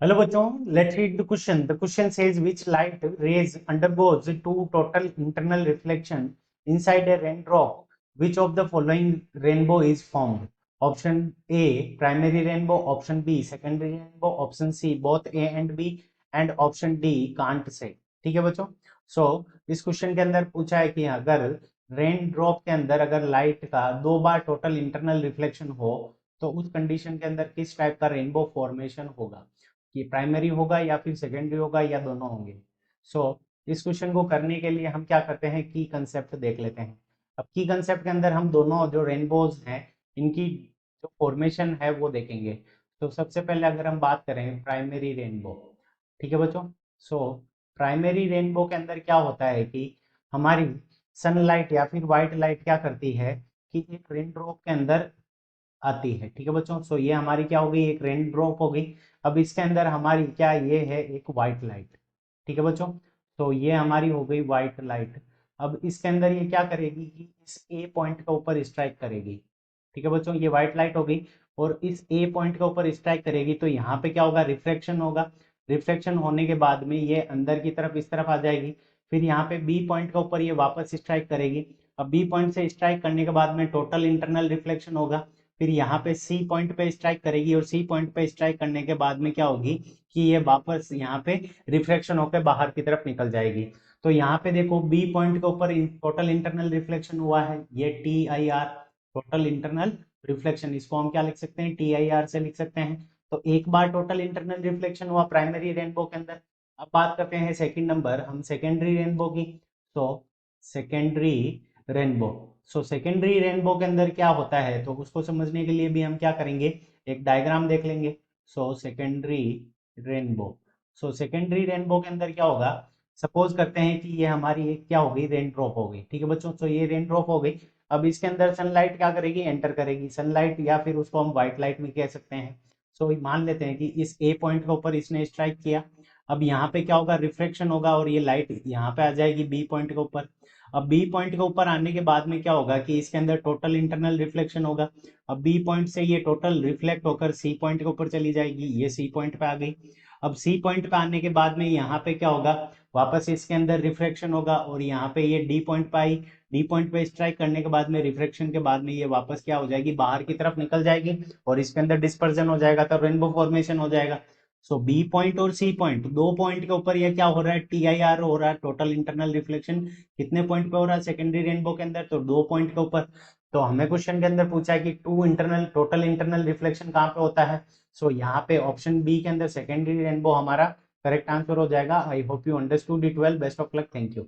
Hello बच्चों, let's read the question. The question says which light rays undergoes two total internal reflection inside a raindrop. Which of the following rainbow is formed? Option A primary rainbow, option B secondary rainbow, option C both A and B and option D can't say. ठीक है बच्चों. इस question के अंदर पूछा है कि अगर रेन ड्रॉप के अंदर अगर लाइट का दो बार टोटल इंटरनल रिफ्लेक्शन हो तो उस कंडीशन के अंदर किस टाइप का रेनबो फॉर्मेशन होगा, कि प्राइमरी होगा या फिर सेकेंडरी होगा या दोनों होंगे. इस क्वेश्चन को करने के लिए हम क्या करते हैं, की कंसेप्ट देख लेते हैं. अब की कंसेप्ट के अंदर हम दोनों जो रेनबोज हैं इनकी जो फॉर्मेशन है वो देखेंगे. तो सबसे पहले अगर हम बात करें प्राइमरी रेनबो, ठीक है बच्चों. सो प्राइमरी रेनबो के अंदर क्या होता है कि हमारी सनलाइट या फिर व्हाइट लाइट क्या करती है कि एक रेन ड्रॉप के अंदर आती है. ठीक है बच्चों. ये हमारी क्या हो गई, एक रेन ड्रॉप हो गई. अब इसके अंदर हमारी क्या, ये है एक व्हाइट लाइट. ठीक है बच्चों. ये हमारी हो गई व्हाइट लाइट. अब इसके अंदर ये क्या करेगी कि इस ए पॉइंट के ऊपर स्ट्राइक करेगी. ठीक है बच्चों, ये व्हाइट लाइट हो गई और इस ए पॉइंट के ऊपर स्ट्राइक करेगी तो यहाँ पे क्या होगा, रिफ्लेक्शन होगा. रिफ्लेक्शन होने के बाद में ये अंदर की तरफ इस तरफ आ जाएगी. फिर यहाँ पे बी पॉइंट के ऊपर ये वापस स्ट्राइक करेगी. अब बी पॉइंट से स्ट्राइक करने के बाद में टोटल इंटरनल रिफ्लेक्शन होगा. फिर यहाँ पे सी पॉइंट पे स्ट्राइक करेगी और सी पॉइंट पे स्ट्राइक करने के बाद में क्या होगी कि ये वापस यहाँ पे रिफ्लेक्शन होकर बाहर की तरफ निकल जाएगी. तो यहाँ पे देखो बी पॉइंट के ऊपर टोटल इंटरनल रिफ्लेक्शन हुआ है, ये T I R, total internal reflection. इसको हम क्या लिख सकते हैं, टी आई आर से लिख सकते हैं. तो एक बार टोटल इंटरनल रिफ्लेक्शन हुआ प्राइमरी रेनबो के अंदर. अब बात करते हैं सेकंड नंबर हम सेकेंडरी रेनबो की. तो सेकेंडरी रेनबो, सेकेंडरी रेनबो के अंदर क्या होता है तो उसको समझने के लिए भी हम क्या करेंगे, एक डायग्राम देख लेंगे. सेकेंडरी रेनबो, सेकेंडरी रेनबो के अंदर क्या होगा, सपोज करते हैं कि ये हमारी एक क्या हो गई, रेन ड्रॉप हो गई. ठीक है बच्चों. ये रेन ड्रॉप हो गई. अब इसके अंदर सनलाइट क्या करेगी, एंटर करेगी. सनलाइट या फिर उसको हम व्हाइट लाइट में कह सकते हैं. मान लेते हैं कि इस ए पॉइंट के ऊपर इसने स्ट्राइक किया. अब यहाँ पे क्या होगा, रिफ्लेक्शन होगा और ये लाइट यहाँ पे आ जाएगी बी पॉइंट के ऊपर. अब बी पॉइंट के ऊपर आने के बाद में क्या होगा कि इसके अंदर टोटल इंटरनल रिफ्लेक्शन होगा. अब बी पॉइंट से ये टोटल रिफ्लेक्ट होकर सी पॉइंट के ऊपर चली जाएगी, ये सी पॉइंट पे आ गई. अब सी पॉइंट पे आने के बाद में यहाँ पे क्या होगा, वापस इसके अंदर रिफ्लेक्शन होगा और यहाँ पे ये डी पॉइंट पे आई. डी पॉइंट पे स्ट्राइक करने के बाद में रिफ्लेक्शन के बाद में ये वापस क्या हो जाएगी, बाहर की तरफ निकल जाएगी और इसके अंदर डिस्पर्जन हो जाएगा तो रेनबो फॉर्मेशन हो जाएगा. बी पॉइंट और सी पॉइंट दो पॉइंट के ऊपर ये क्या हो रहा है, टी आई आर हो रहा है, टोटल इंटरनल रिफ्लेक्शन. कितने पॉइंट पे हो रहा है सेकेंडरी रेनबो के अंदर, तो दो पॉइंट के ऊपर. तो हमें क्वेश्चन के अंदर पूछा है कि टोटल इंटरनल रिफ्लेक्शन कहाँ पे होता है. यहाँ पे ऑप्शन बी के अंदर सेकेंडरी रेनबो हमारा करेक्ट आंसर हो जाएगा. I hope you understood it well. Best of luck. Thank you.